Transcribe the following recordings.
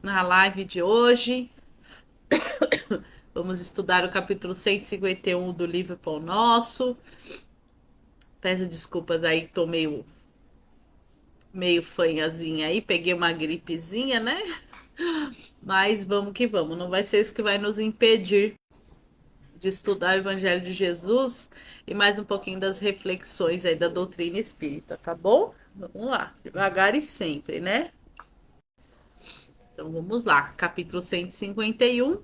na live de hoje. Vamos estudar o capítulo 151 do livro Pão Nosso. Peço desculpas aí, tô meio fanhazinha aí, peguei uma gripezinha, né? Mas vamos que vamos, não vai ser isso que vai nos impedir de estudar o Evangelho de Jesus e mais um pouquinho das reflexões aí da doutrina espírita, tá bom? Vamos lá, devagar e sempre, né? Então vamos lá, capítulo 151.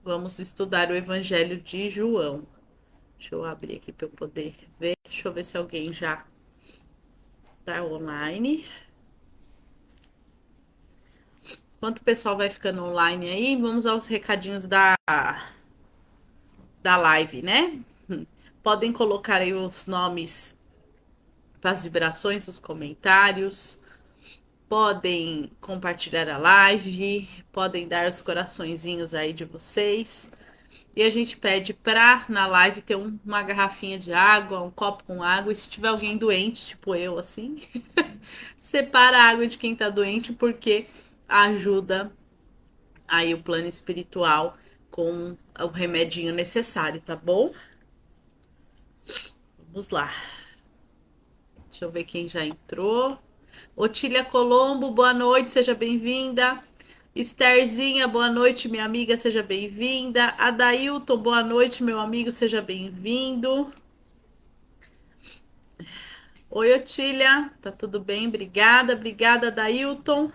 Vamos estudar o Evangelho de João. Deixa eu abrir aqui para eu poder ver. Deixa eu ver se alguém já tá online. Enquanto o pessoal vai ficando online aí, vamos aos recadinhos da live, né? Podem colocar aí os nomes para as vibrações dos comentários. Podem compartilhar a live. Podem dar os coraçõezinhos aí de vocês. E a gente pede pra na live ter uma garrafinha de água, um copo com água. E se tiver alguém doente, tipo eu, assim, separa a água de quem tá doente, porque ajuda aí o plano espiritual com o remedinho necessário, tá bom? Vamos lá. Deixa eu ver quem já entrou. Otília Colombo, boa noite, seja bem-vinda. Estherzinha, boa noite, minha amiga, seja bem-vinda. Adailton, boa noite, meu amigo, seja bem-vindo. Oi, Otília, tá tudo bem? Obrigada, Adailton.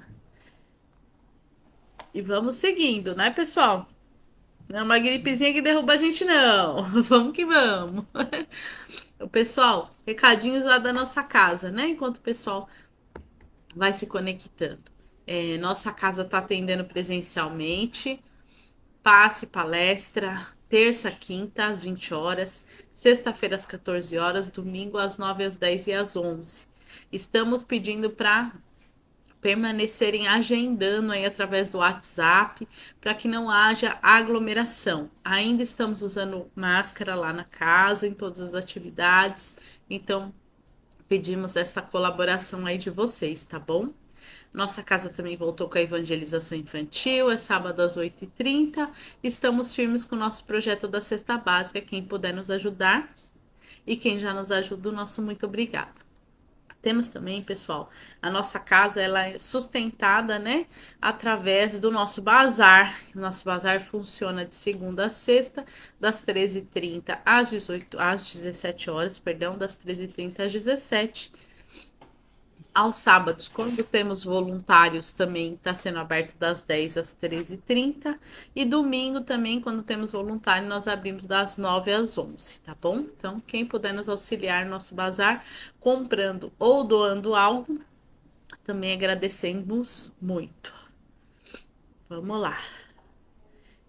E vamos seguindo, né, pessoal? Não é uma gripezinha que derruba a gente, não. Vamos que vamos. O pessoal, recadinhos lá da nossa casa, né? Enquanto o pessoal vai se conectando. Nossa casa tá atendendo presencialmente. Passe palestra, terça, quinta, às 20 horas, sexta-feira, às 14 horas, domingo, às 9, às 10 e às 11. Estamos pedindo para permanecerem agendando aí através do WhatsApp para que não haja aglomeração. Ainda estamos usando máscara lá na casa, em todas as atividades, então pedimos essa colaboração aí de vocês, tá bom? Nossa casa também voltou com a evangelização infantil, é sábado às 8h30. Estamos firmes com o nosso projeto da cesta básica. Quem puder nos ajudar e quem já nos ajuda, o nosso muito obrigada. Temos também, pessoal, a nossa casa ela é sustentada, né, através do nosso bazar. O nosso bazar funciona de segunda a sexta, das 13h30 às 17 horas, perdão, das 13h30 às 17. Aos sábados, quando temos voluntários, também está sendo aberto das 10 às 13h30. E domingo também, quando temos voluntário, nós abrimos das 9 às 11, tá bom? Então, quem puder nos auxiliar no nosso bazar, comprando ou doando algo, também agradecemos muito. Vamos lá.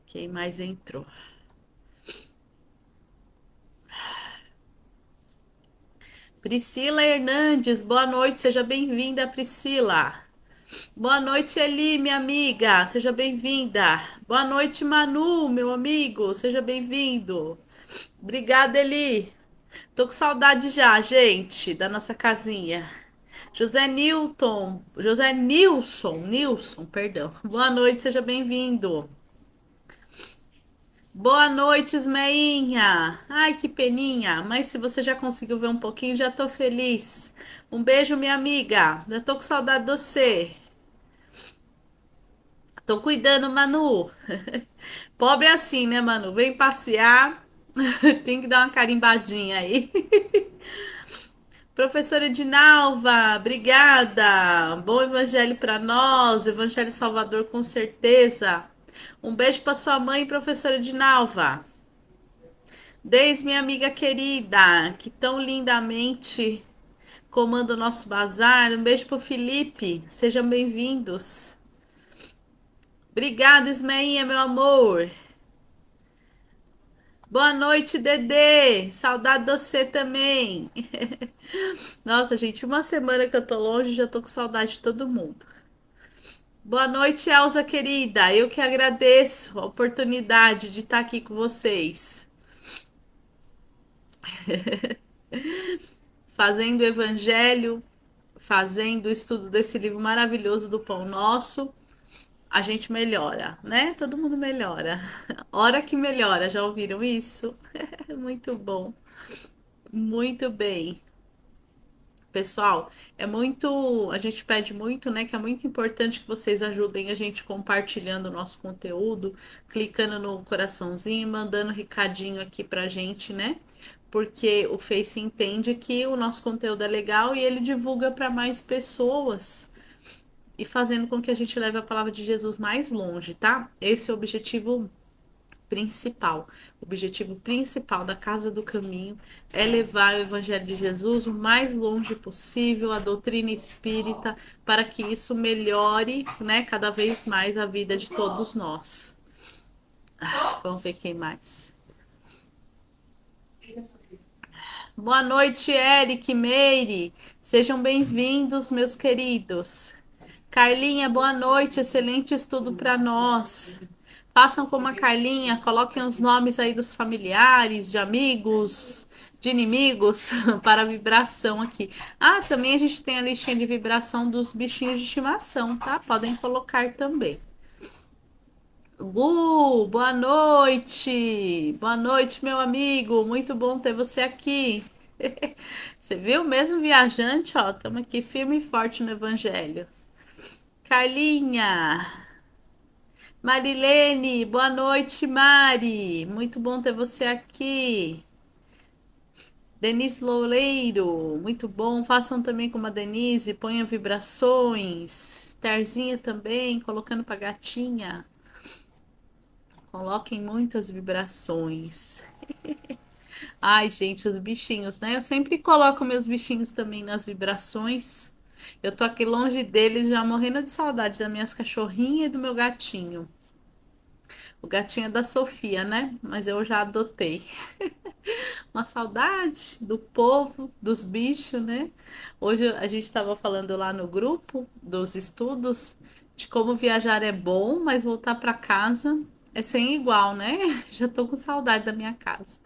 Quem mais entrou? Priscila Hernandes, boa noite, seja bem-vinda, Priscila. Boa noite, Eli, minha amiga, seja bem-vinda. Boa noite, Manu, meu amigo, seja bem-vindo. Obrigada, Eli. Tô com saudade já, gente, da nossa casinha. Nilson, perdão. Boa noite, seja bem-vindo. Boa noite, Ismeinha. Ai, que peninha. Mas se você já conseguiu ver um pouquinho, já tô feliz. Um beijo, minha amiga. Já tô com saudade de você. Tô cuidando, Manu. Pobre é assim, né, Manu? Vem passear, tem que dar uma carimbadinha aí. Professora Edinalva, obrigada. Bom evangelho para nós, evangelho salvador com certeza. Um beijo para sua mãe, professora Edinalva. Deise, minha amiga querida, que tão lindamente comanda o nosso bazar. Um beijo pro Felipe. Sejam bem-vindos. Obrigada, Ismeinha, meu amor. Boa noite, Dedê. Saudade de você também. Nossa, gente, uma semana que eu tô longe, já tô com saudade de todo mundo. Boa noite, Elza querida. Eu que agradeço a oportunidade de estar aqui com vocês, fazendo o evangelho, fazendo o estudo desse livro maravilhoso do Pão Nosso. a gente melhora, né? Todo mundo melhora. Hora que melhora, já ouviram isso? Muito bom. Muito bem. Pessoal, é muito, a gente pede muito, né, que é muito importante que vocês ajudem a gente compartilhando o nosso conteúdo, clicando no coraçãozinho, mandando recadinho aqui pra gente, né? Porque o Face entende que o nosso conteúdo é legal e ele divulga para mais pessoas e fazendo com que a gente leve a palavra de Jesus mais longe, tá? Esse é o objetivo principal. O objetivo principal da Casa do Caminho é levar o Evangelho de Jesus o mais longe possível, a doutrina espírita, para que isso melhore, né, cada vez mais a vida de todos nós. Vamos ver quem mais. Boa noite, Eric, Meire. Sejam bem-vindos, meus queridos. Carlinha, boa noite. Excelente estudo para nós. Façam como a Carlinha, coloquem os nomes aí dos familiares, de amigos, de inimigos para a vibração aqui. Ah, também a gente tem a listinha de vibração dos bichinhos de estimação, tá? Podem colocar também. Gu, boa noite. Boa noite, meu amigo. Muito bom ter você aqui. Você viu? Mesmo viajante, ó, estamos aqui firme e forte no Evangelho. Carlinha, Marilene, boa noite, Mari. Muito bom ter você aqui. Denise Loureiro, muito bom. Façam também como a Denise, ponham vibrações. Terzinha também, colocando pra gatinha. Coloquem muitas vibrações. Ai, gente, os bichinhos, né? Eu sempre coloco meus bichinhos também nas vibrações. Eu tô aqui longe deles, já morrendo de saudade das minhas cachorrinhas e do meu gatinho. O gatinho é da Sofia, né? Mas eu já adotei. Uma saudade do povo, dos bichos, né? Hoje a gente estava falando lá no grupo dos estudos de como viajar é bom, mas voltar para casa é sem igual, né? Já tô com saudade da minha casa.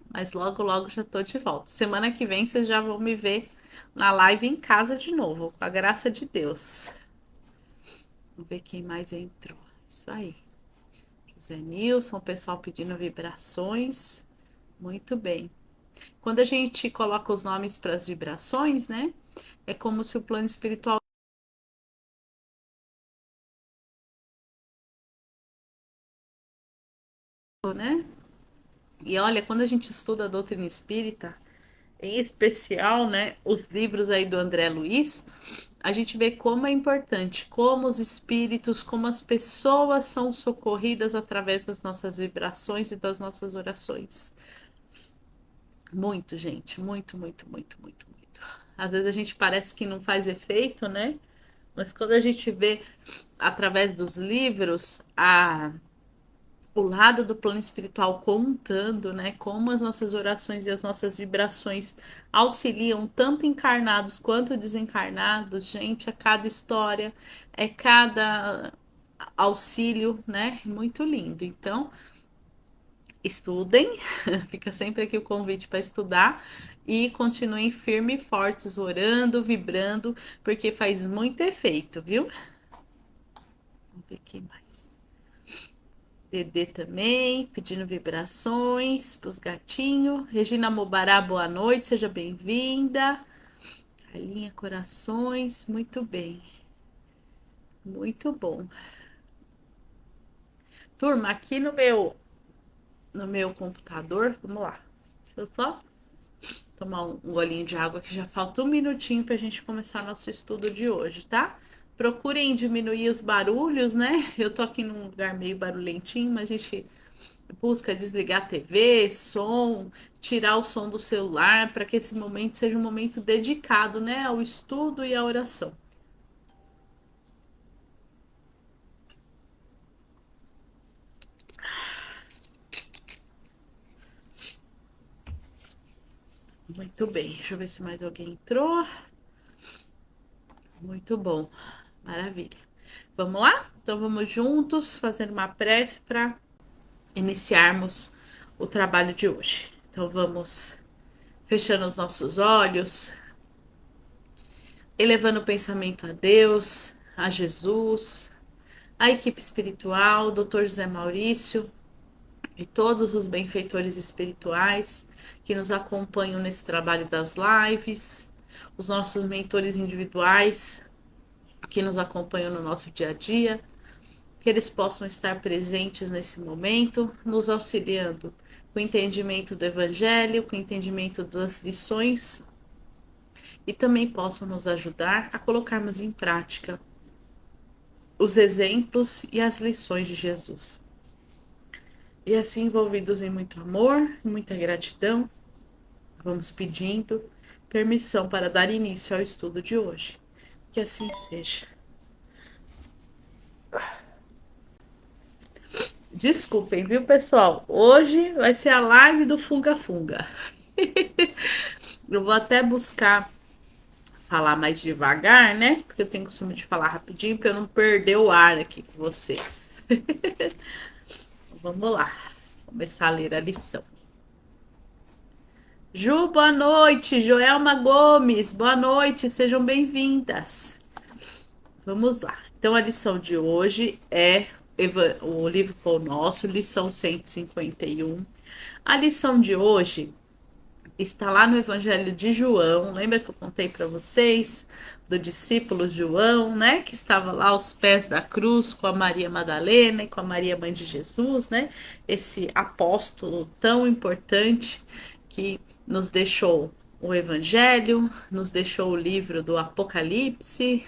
Mas logo, logo já tô de volta. Semana que vem vocês já vão me ver na live em casa de novo, com a graça de Deus. Vamos ver quem mais entrou. Isso aí. José Nilson, o pessoal pedindo vibrações. Muito bem. Quando a gente coloca os nomes para as vibrações, né? É como se o plano espiritual, né? E olha, quando a gente estuda a doutrina espírita, em especial, né, os livros aí do André Luiz, a gente vê como é importante, como os espíritos, como as pessoas são socorridas através das nossas vibrações e das nossas orações. Muito, gente, muito, muito, muito, muito, muito. Às vezes a gente parece que não faz efeito, né? Mas quando a gente vê através dos livros o lado do plano espiritual contando, né, como as nossas orações e as nossas vibrações auxiliam tanto encarnados quanto desencarnados, gente, a cada história, é cada auxílio, né, muito lindo. Então, estudem, fica sempre aqui o convite para estudar e continuem firmes e fortes, orando, vibrando, porque faz muito efeito, viu? Vamos ver quem mais. Dedê também, pedindo vibrações pros gatinhos. Regina Mobará, boa noite, seja bem-vinda. Carlinha, corações, muito bem. Muito bom. Turma, aqui no meu computador, vamos lá. Deixa eu só tomar um golinho de água que já falta um minutinho pra gente começar nosso estudo de hoje, tá? Procurem diminuir os barulhos, né? Eu tô aqui num lugar meio barulhentinho, mas a gente busca desligar a TV, som, tirar o som do celular, para que esse momento seja um momento dedicado, né, ao estudo e à oração. Muito bem, deixa eu ver se mais alguém entrou. Muito bom, maravilha. Vamos lá? Então vamos juntos fazer uma prece para iniciarmos o trabalho de hoje. Então vamos fechando os nossos olhos, elevando o pensamento a Deus, a Jesus, a equipe espiritual, Dr. José Maurício e todos os benfeitores espirituais que nos acompanham nesse trabalho das lives, os nossos mentores individuais que nos acompanham no nosso dia a dia, que eles possam estar presentes nesse momento, nos auxiliando com o entendimento do Evangelho, com o entendimento das lições e também possam nos ajudar a colocarmos em prática os exemplos e as lições de Jesus. E assim, envolvidos em muito amor, muita gratidão, vamos pedindo permissão para dar início ao estudo de hoje. Que assim seja. Desculpem, viu, pessoal? Hoje vai ser a live do Funga Funga. Eu vou até buscar falar mais devagar, né? Porque eu tenho costume de falar rapidinho para eu não perder o ar aqui com vocês. Vamos lá, começar a ler a lição. Ju, boa noite. Joelma Gomes, boa noite. Sejam bem-vindas. Vamos lá. Então, a lição de hoje é o livro Pão Nosso, lição 151. A lição de hoje está lá no Evangelho de João. Lembra que eu contei para vocês do discípulo João, né? Que estava lá aos pés da cruz com a Maria Madalena e com a Maria Mãe de Jesus, né? Esse apóstolo tão importante que nos deixou o Evangelho, nos deixou o livro do Apocalipse.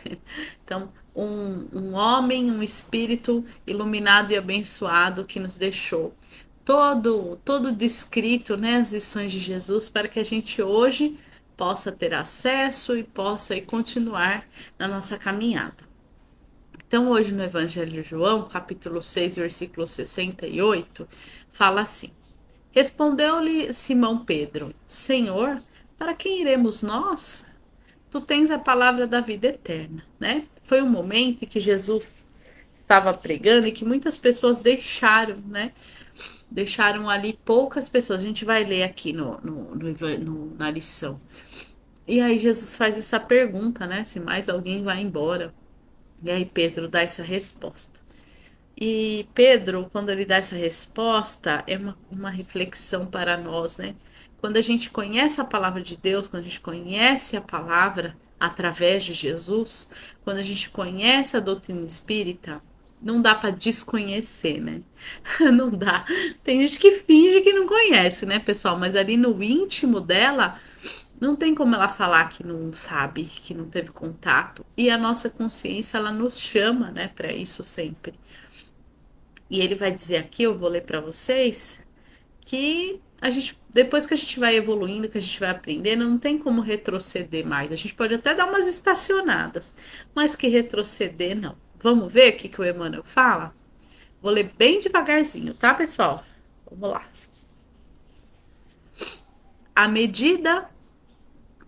Então, um homem, um espírito iluminado e abençoado que nos deixou todo descrito, né, as lições de Jesus, para que a gente hoje possa ter acesso e possa continuar na nossa caminhada. Então, hoje no Evangelho de João, capítulo 6, versículo 68, fala assim: Respondeu-lhe Simão Pedro: Senhor, para quem iremos nós? Tu tens a palavra da vida eterna, né? Foi um momento em que Jesus estava pregando e que muitas pessoas deixaram, né? Deixaram ali poucas pessoas. A gente vai ler aqui na lição. E aí Jesus faz essa pergunta, né? Se mais alguém vai embora. E aí Pedro dá essa resposta. E Pedro, quando ele dá essa resposta, é uma reflexão para nós, né? Quando a gente conhece a palavra de Deus, quando a gente conhece a palavra através de Jesus, quando a gente conhece a doutrina espírita, não dá para desconhecer, né? Não dá. Tem gente que finge que não conhece, né, pessoal? Mas ali no íntimo dela, não tem como ela falar que não sabe, que não teve contato. E a nossa consciência, ela nos chama, né, para isso sempre. E ele vai dizer aqui, eu vou ler para vocês, que a gente, depois que a gente vai evoluindo, que a gente vai aprendendo, não tem como retroceder mais. A gente pode até dar umas estacionadas, mas que retroceder não. Vamos ver o que o Emmanuel fala? Vou ler bem devagarzinho, tá, pessoal? Vamos lá. À medida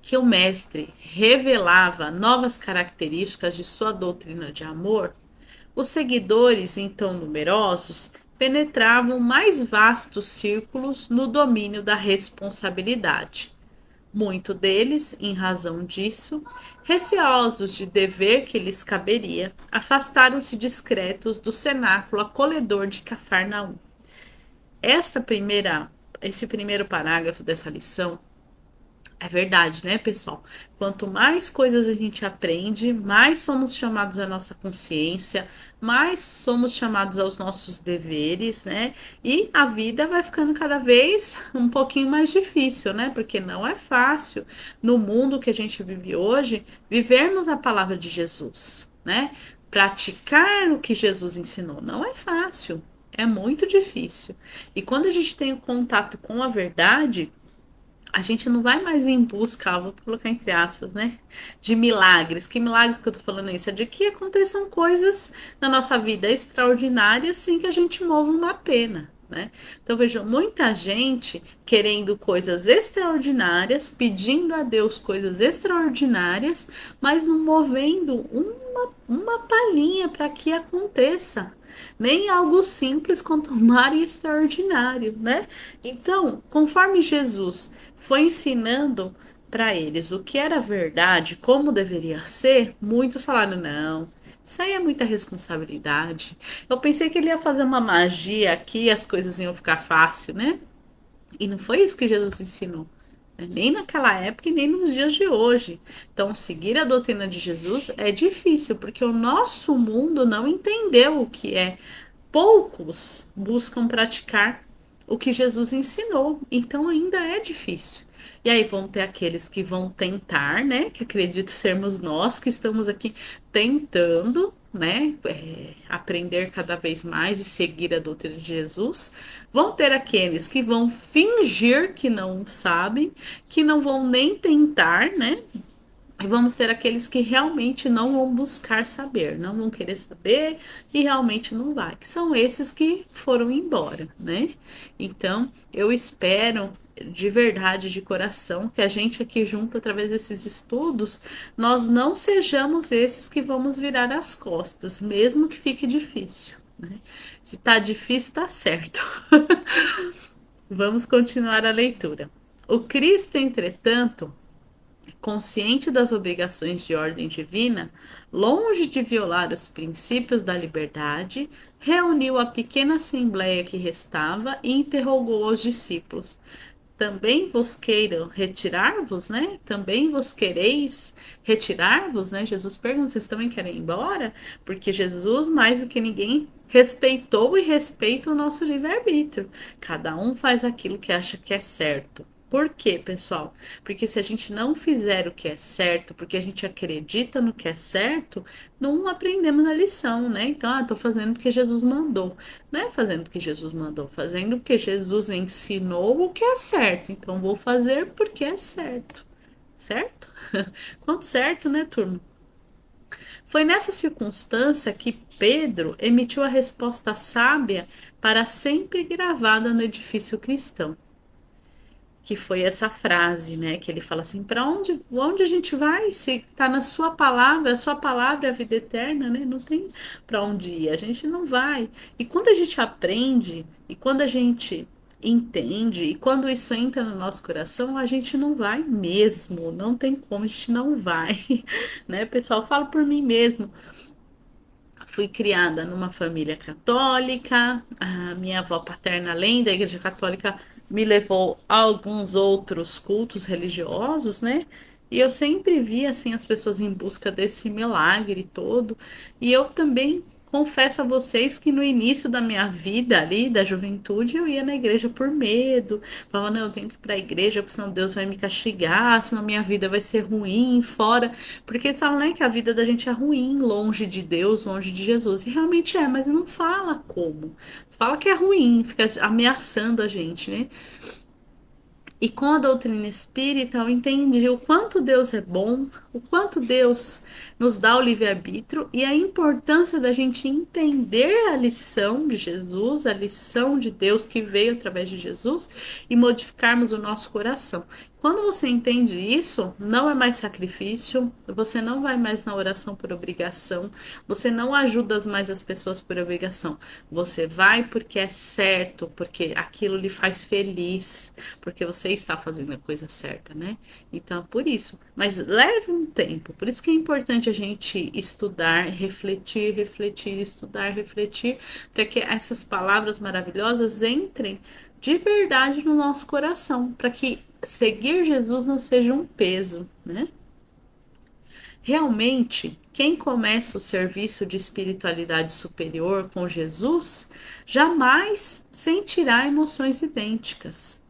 que o mestre revelava novas características de sua doutrina de amor, os seguidores, então numerosos, penetravam mais vastos círculos no domínio da responsabilidade. Muito deles, em razão disso, receosos de dever que lhes caberia, afastaram-se discretos do cenáculo acolhedor de Cafarnaum. Esse primeiro parágrafo dessa lição é verdade, né, pessoal? Quanto mais coisas a gente aprende, mais somos chamados à nossa consciência, mais somos chamados aos nossos deveres, né? E a vida vai ficando cada vez um pouquinho mais difícil, né? Porque não é fácil no mundo que a gente vive hoje vivermos a palavra de Jesus, né? Praticar o que Jesus ensinou não é fácil, é muito difícil. E quando a gente tem o contato com a verdade, a gente não vai mais em busca, vou colocar entre aspas, né? De milagres. Que milagre que eu tô falando isso? É de que aconteçam coisas na nossa vida extraordinárias sem que a gente mova uma pena, né? Então veja, muita gente querendo coisas extraordinárias, pedindo a Deus coisas extraordinárias, mas não movendo uma palhinha para que aconteça. Nem algo simples quanto mar e extraordinário, né? Então, conforme Jesus foi ensinando para eles o que era verdade, como deveria ser, muitos falaram: não, Isso aí é muita responsabilidade. Eu pensei que ele ia fazer uma magia aqui e as coisas iam ficar fácil, né? E não foi isso que Jesus ensinou, né? Nem naquela época e nem nos dias de hoje. Então, seguir a doutrina de Jesus é difícil, porque o nosso mundo não entendeu o que é. Poucos buscam praticar o que Jesus ensinou, então ainda é difícil. E aí vão ter aqueles que vão tentar, né? Que acredito sermos nós que estamos aqui tentando, né? Aprender cada vez mais e seguir a doutrina de Jesus. Vão ter aqueles que vão fingir que não sabem, que não vão nem tentar, né? E vamos ter aqueles que realmente não vão buscar saber, não vão querer saber e realmente não vai, que são esses que foram embora, né? Então, eu espero de verdade, de coração, que a gente aqui junto, através desses estudos, nós não sejamos esses que vamos virar as costas, mesmo que fique difícil, né? Se tá difícil, tá certo. Vamos continuar a leitura. O Cristo, entretanto, consciente das obrigações de ordem divina, longe de violar os princípios da liberdade, reuniu a pequena assembleia que restava e interrogou os discípulos. Também vos queiram retirar-vos, né? Também vos quereis retirar-vos, né? Jesus pergunta: vocês também querem ir embora? Porque Jesus, mais do que ninguém, respeitou e respeita o nosso livre-arbítrio. Cada um faz aquilo que acha que é certo. Por quê, pessoal? Porque se a gente não fizer o que é certo, porque a gente acredita no que é certo, não aprendemos a lição, né? Então, tô fazendo porque Jesus mandou. Não é fazendo porque Jesus mandou, fazendo porque Jesus ensinou o que é certo. Então, vou fazer porque é certo. Certo? Quanto certo, né, turma? Foi nessa circunstância que Pedro emitiu a resposta sábia para sempre gravada no edifício cristão, que foi essa frase, né, que ele fala assim: para onde a gente vai? Se está na sua palavra, a sua palavra é a vida eterna, né? Não tem para onde ir, a gente não vai. E quando a gente aprende, e quando a gente entende, e quando isso entra no nosso coração, a gente não vai mesmo, não tem como, a gente não vai, né, pessoal? Eu falo por mim mesmo. Fui criada numa família católica, a minha avó paterna, além da Igreja Católica, me levou a alguns outros cultos religiosos, né? E eu sempre vi assim as pessoas em busca desse milagre todo. E eu também confesso a vocês que no início da minha vida ali, da juventude, eu ia na igreja por medo. Falava, não, eu tenho que ir para a igreja, porque senão Deus vai me castigar, senão minha vida vai ser ruim fora. Porque eles falam, né, que a vida da gente é ruim, longe de Deus, longe de Jesus. E realmente é, mas não fala como. Fala que é ruim, fica ameaçando a gente, né? E com a doutrina espírita, eu entendi o quanto Deus é bom, o quanto Deus nos dá o livre-arbítrio e a importância da gente entender a lição de Jesus, a lição de Deus que veio através de Jesus e modificarmos o nosso coração. Quando você entende isso, não é mais sacrifício, você não vai mais na oração por obrigação, você não ajuda mais as pessoas por obrigação. Você vai porque é certo, porque aquilo lhe faz feliz, porque você está fazendo a coisa certa, né? Então, por isso. Mas leve um tempo. Por isso que é importante a gente estudar, refletir, refletir, estudar, refletir, para que essas palavras maravilhosas entrem de verdade no nosso coração, para que seguir Jesus não seja um peso, né? Realmente, quem começa o serviço de espiritualidade superior com Jesus jamais sentirá emoções idênticas.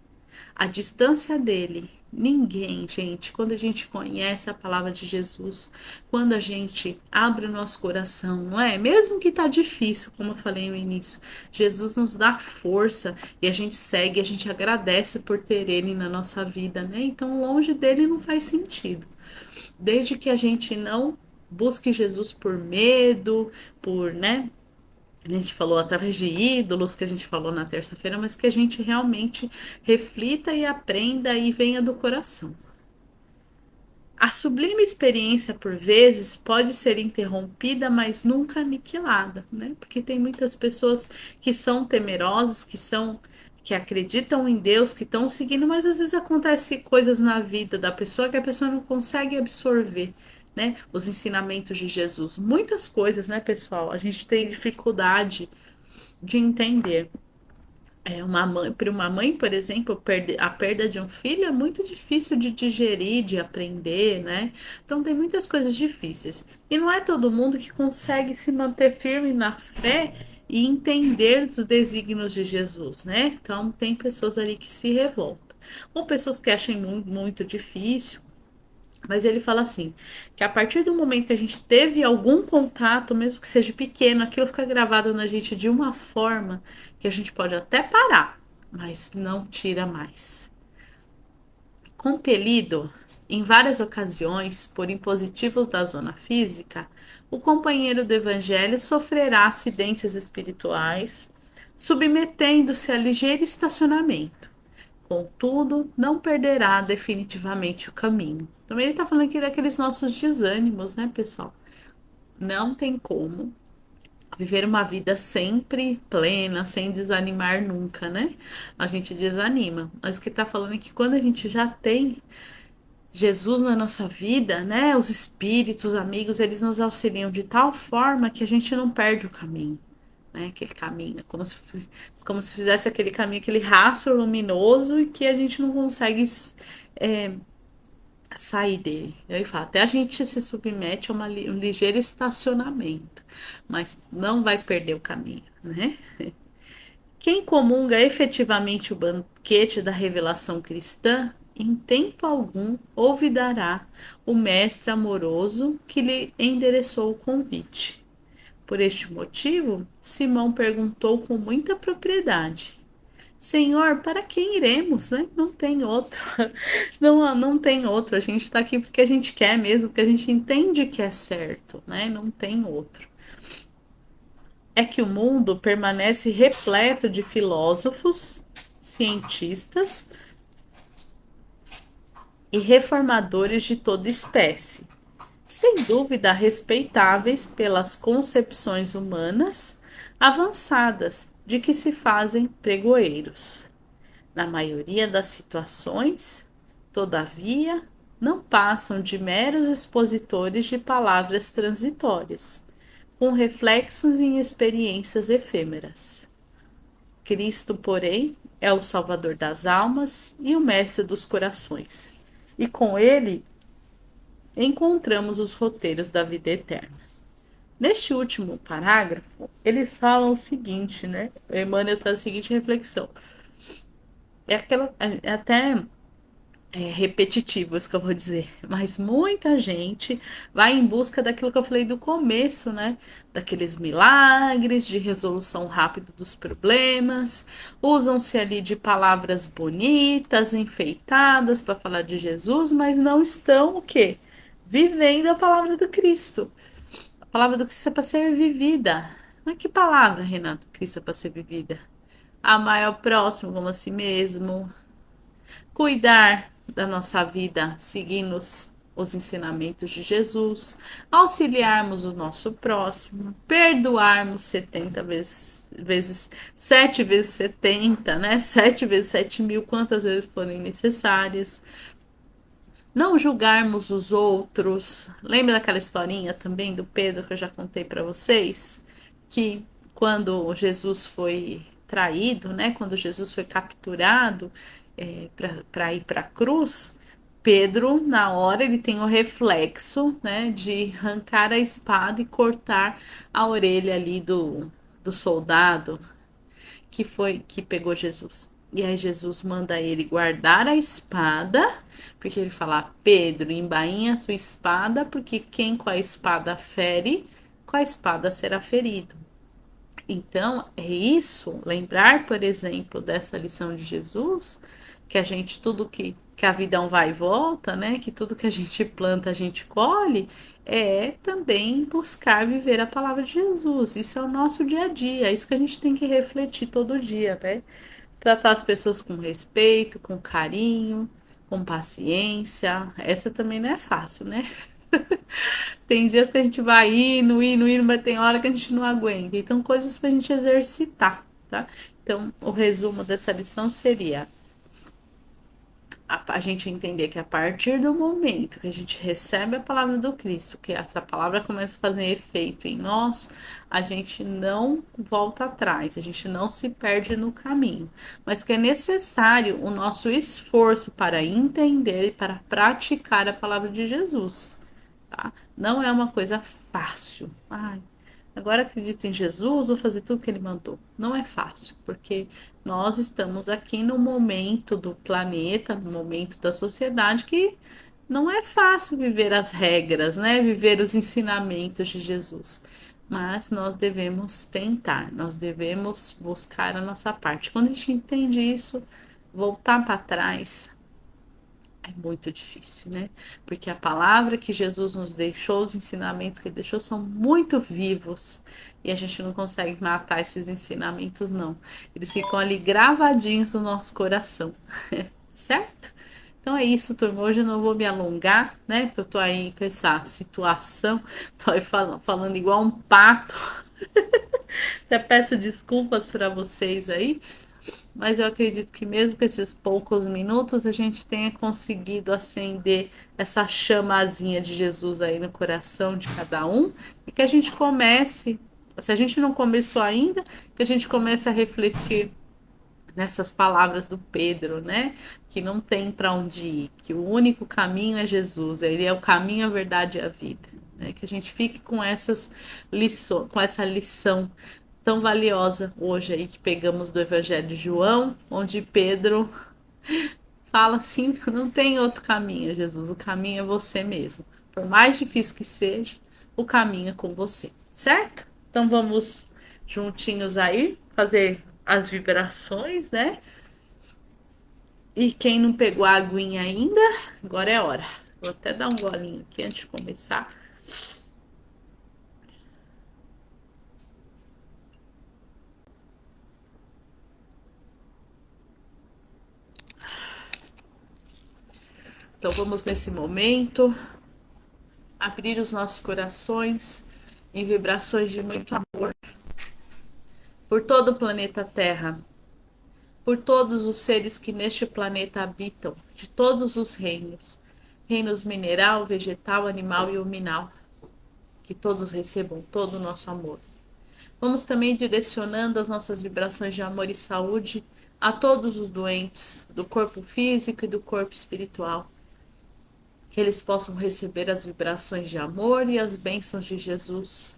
A distância dele, ninguém, gente, quando a gente conhece a palavra de Jesus, quando a gente abre o nosso coração, não é? Mesmo que tá difícil, como eu falei no início, Jesus nos dá força e a gente segue, a gente agradece por ter ele na nossa vida, né? Então, longe dele não faz sentido. Desde que a gente não busque Jesus por medo, por, né? A gente falou através de ídolos, que a gente falou na terça-feira, mas que a gente realmente reflita e aprenda e venha do coração. A sublime experiência, por vezes, pode ser interrompida, mas nunca aniquilada, né? Porque tem muitas pessoas que são temerosas, que acreditam em Deus, que estão seguindo, mas às vezes acontece coisas na vida da pessoa que a pessoa não consegue absorver, né? Os ensinamentos de Jesus. Muitas coisas, né, pessoal? A gente tem dificuldade de entender. Para uma mãe, por exemplo, a perda de um filho é muito difícil de digerir, de aprender, né? Então tem muitas coisas difíceis. E não é todo mundo que consegue se manter firme na fé e entender os desígnios de Jesus, né? Então tem pessoas ali que se revoltam. Ou pessoas que acham muito, muito difícil. Mas ele fala assim, que a partir do momento que a gente teve algum contato, mesmo que seja pequeno, aquilo fica gravado na gente de uma forma que a gente pode até parar, mas não tira mais. Compelido, em várias ocasiões, por impositivos da zona física, o companheiro do evangelho sofrerá acidentes espirituais, submetendo-se a ligeiro estacionamento. Contudo, não perderá definitivamente o caminho. Também ele está falando aqui daqueles nossos desânimos, né, pessoal? Não tem como viver uma vida sempre plena, sem desanimar nunca, né? A gente desanima. Mas o que está falando é que quando a gente já tem Jesus na nossa vida, né? Os espíritos, os amigos, eles nos auxiliam de tal forma que a gente não perde o caminho. Né, aquele caminho, como se fizesse aquele caminho, aquele rastro luminoso e que a gente não consegue é, sair dele. Ele fala, até a gente se submete a um ligeiro estacionamento, mas não vai perder o caminho, né? Quem comunga efetivamente o banquete da revelação cristã, em tempo algum olvidará o mestre amoroso que lhe endereçou o convite. Por este motivo, Simão perguntou com muita propriedade: Senhor, para quem iremos? Né? Não tem outro. Não tem outro. A gente está aqui porque a gente quer mesmo, porque a gente entende que é certo, né? Não tem outro. É que o mundo permanece repleto de filósofos, cientistas e reformadores de toda espécie, sem dúvida respeitáveis pelas concepções humanas avançadas de que se fazem pregoeiros. Na maioria das situações, todavia, não passam de meros expositores de palavras transitórias, com reflexos em experiências efêmeras. Cristo, porém, é o Salvador das almas e o Mestre dos corações, e com ele encontramos os roteiros da vida eterna. Neste último parágrafo, eles falam o seguinte, né? Emmanuel traz a seguinte reflexão. É até repetitivo isso que eu vou dizer, mas muita gente vai em busca daquilo que eu falei do começo, né? Daqueles milagres de resolução rápida dos problemas, usam-se ali de palavras bonitas, enfeitadas para falar de Jesus, mas não estão o quê? Vivendo a palavra do Cristo. A palavra do Cristo é para ser vivida. Mas que palavra, Renato, Cristo é para ser vivida? Amar ao próximo como a si mesmo, cuidar da nossa vida seguindo os ensinamentos de Jesus, auxiliarmos o nosso próximo, perdoarmos 70 vezes 7 vezes 70, né? 7 vezes 7.000, quantas vezes forem necessárias. Não julgarmos os outros. Lembra daquela historinha também do Pedro que eu já contei para vocês? Que quando Jesus foi traído, né? Quando Jesus foi capturado para ir para a cruz, Pedro, na hora, ele tem o reflexo, né? De arrancar a espada e cortar a orelha ali do soldado que pegou Jesus. E aí Jesus manda ele guardar a espada, porque ele fala, Pedro, embainha a sua espada, porque quem com a espada fere, com a espada será ferido. Então, é isso, lembrar, por exemplo, dessa lição de Jesus, que a gente, tudo que a vida é um vai e volta, né? Que tudo que a gente planta, a gente colhe, é também buscar viver a palavra de Jesus. Isso é o nosso dia a dia, é isso que a gente tem que refletir todo dia, né? Tratar as pessoas com respeito, com carinho, com paciência. Essa também não é fácil, né? Tem dias que a gente vai indo, mas tem hora que a gente não aguenta. Então, coisas pra gente exercitar, tá? Então, o resumo dessa lição seria: a gente entender que a partir do momento que a gente recebe a palavra do Cristo, que essa palavra começa a fazer efeito em nós, a gente não volta atrás, a gente não se perde no caminho, mas que é necessário o nosso esforço para entender e para praticar a palavra de Jesus, tá? Não é uma coisa fácil. Ai, agora acredito em Jesus, vou fazer tudo que ele mandou. Não é fácil, porque nós estamos aqui no momento do planeta, no momento da sociedade que não é fácil viver as regras, né? Viver os ensinamentos de Jesus. Mas nós devemos tentar, nós devemos buscar a nossa parte. Quando a gente entende isso, voltar para trás é muito difícil, né? Porque a palavra que Jesus nos deixou, os ensinamentos que ele deixou são muito vivos e a gente não consegue matar esses ensinamentos, não. Eles ficam ali gravadinhos no nosso coração, certo? Então é isso, turma. Hoje eu não vou me alongar, né? Porque eu tô aí com essa situação, tô aí falando igual um pato. Até peço desculpas para vocês aí, mas eu acredito que mesmo com esses poucos minutos a gente tenha conseguido acender essa chamazinha de Jesus aí no coração de cada um e que a gente comece, se a gente não começou ainda, que a gente comece a refletir nessas palavras do Pedro, né? Que não tem para onde ir, que o único caminho é Jesus, ele é o caminho, a verdade e a vida. Né? Que a gente fique com essas lições, com essa lição tão valiosa hoje aí que pegamos do Evangelho de João, onde Pedro fala assim: não tem outro caminho, Jesus, o caminho é você mesmo. Por mais difícil que seja, o caminho é com você, certo? Então vamos juntinhos aí fazer as vibrações, né? E quem não pegou a aguinha ainda, agora é hora. Vou até dar um golinho aqui antes de começar. Então vamos nesse momento abrir os nossos corações em vibrações de muito amor por todo o planeta Terra, por todos os seres que neste planeta habitam, de todos os reinos, reinos mineral, vegetal, animal e uminal, que todos recebam todo o nosso amor. Vamos também direcionando as nossas vibrações de amor e saúde a todos os doentes do corpo físico e do corpo espiritual, que eles possam receber as vibrações de amor e as bênçãos de Jesus,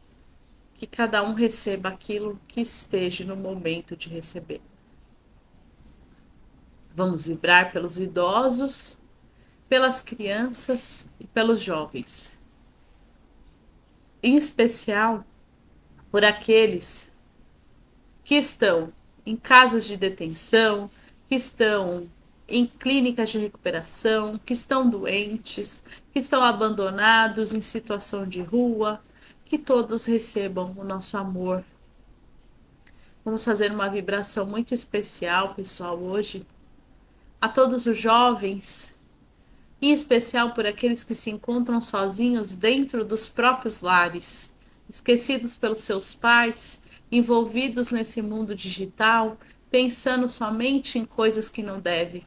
que cada um receba aquilo que esteja no momento de receber. Vamos vibrar pelos idosos, pelas crianças e pelos jovens. Em especial por aqueles que estão em casas de detenção, que estão em clínicas de recuperação, que estão doentes, que estão abandonados em situação de rua, que todos recebam o nosso amor. Vamos fazer uma vibração muito especial, pessoal, hoje, a todos os jovens, em especial por aqueles que se encontram sozinhos dentro dos próprios lares, esquecidos pelos seus pais, envolvidos nesse mundo digital, pensando somente em coisas que não devem.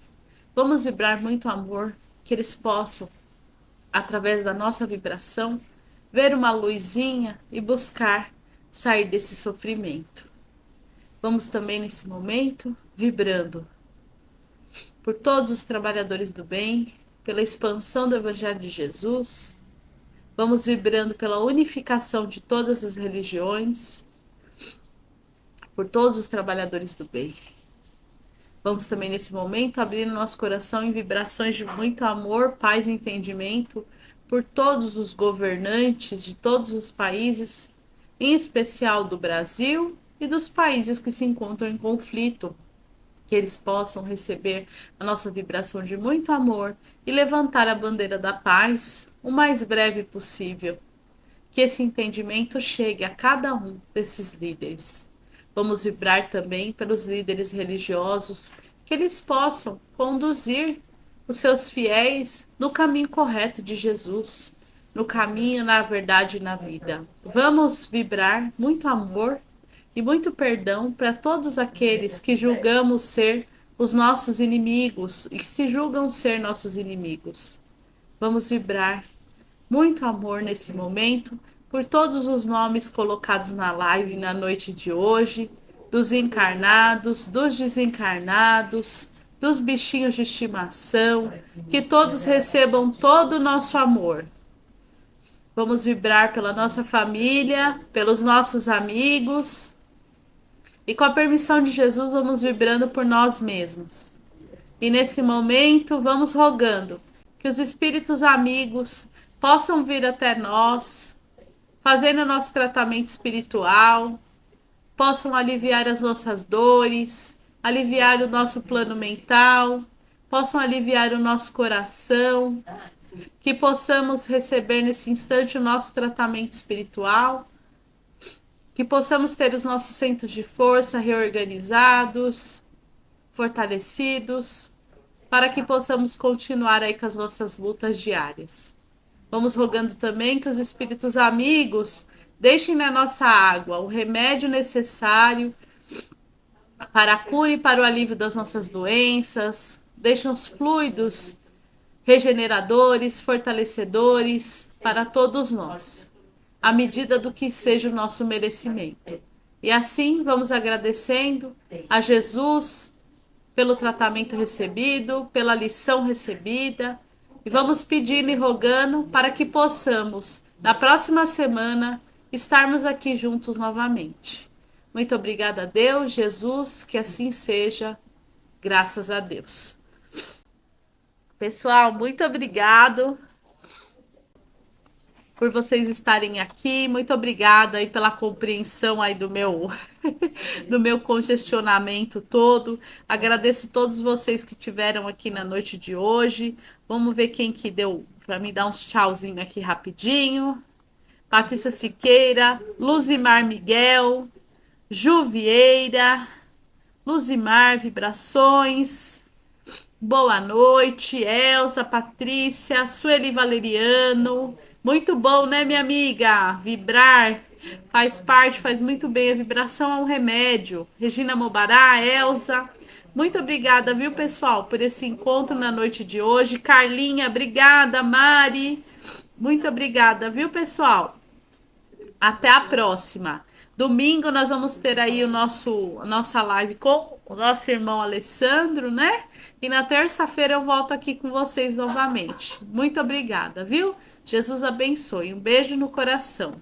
Vamos vibrar muito amor, que eles possam, através da nossa vibração, ver uma luzinha e buscar sair desse sofrimento. Vamos também nesse momento vibrando por todos os trabalhadores do bem, pela expansão do Evangelho de Jesus. Vamos vibrando pela unificação de todas as religiões, por todos os trabalhadores do bem. Vamos também nesse momento abrir nosso coração em vibrações de muito amor, paz e entendimento por todos os governantes de todos os países, em especial do Brasil e dos países que se encontram em conflito, que eles possam receber a nossa vibração de muito amor e levantar a bandeira da paz o mais breve possível. Que esse entendimento chegue a cada um desses líderes. Vamos vibrar também pelos líderes religiosos, que eles possam conduzir os seus fiéis no caminho correto de Jesus, no caminho, na verdade e na vida. Vamos vibrar muito amor e muito perdão para todos aqueles que julgamos ser os nossos inimigos e que se julgam ser nossos inimigos. Vamos vibrar muito amor nesse momento por todos os nomes colocados na live na noite de hoje, dos encarnados, dos desencarnados, dos bichinhos de estimação, que todos recebam todo o nosso amor. Vamos vibrar pela nossa família, pelos nossos amigos e com a permissão de Jesus vamos vibrando por nós mesmos. E nesse momento vamos rogando que os espíritos amigos possam vir até nós, fazendo o nosso tratamento espiritual, possam aliviar as nossas dores, aliviar o nosso plano mental, possam aliviar o nosso coração, que possamos receber nesse instante o nosso tratamento espiritual, que possamos ter os nossos centros de força reorganizados, fortalecidos, para que possamos continuar aí com as nossas lutas diárias. Vamos rogando também que os espíritos amigos deixem na nossa água o remédio necessário para a cura e para o alívio das nossas doenças, deixem os fluidos regeneradores, fortalecedores para todos nós, à medida do que seja o nosso merecimento. E assim vamos agradecendo a Jesus pelo tratamento recebido, pela lição recebida, e vamos pedindo e rogando para que possamos, na próxima semana, estarmos aqui juntos novamente. Muito obrigada a Deus, Jesus, que assim seja, graças a Deus. Pessoal, muito obrigado por vocês estarem aqui. Muito obrigada aí pela compreensão aí do meu do meu congestionamento todo. Agradeço todos vocês que tiveram aqui na noite de hoje. Vamos ver quem que deu para me dar uns tchauzinho aqui rapidinho. Patrícia Siqueira, Luzimar Miguel, Ju Vieira, Luzimar Vibrações. Boa noite, Elza, Patrícia, Sueli Valeriano. Muito bom, né, minha amiga? Vibrar faz parte, faz muito bem. A vibração é um remédio. Regina Mobará, Elza. Muito obrigada, viu, pessoal, por esse encontro na noite de hoje. Carlinha, obrigada. Mari, muito obrigada, viu, pessoal? Até a próxima. Domingo nós vamos ter aí a nossa live com o nosso irmão Alessandro, né? E na terça-feira eu volto aqui com vocês novamente. Muito obrigada, viu? Jesus abençoe. Um beijo no coração.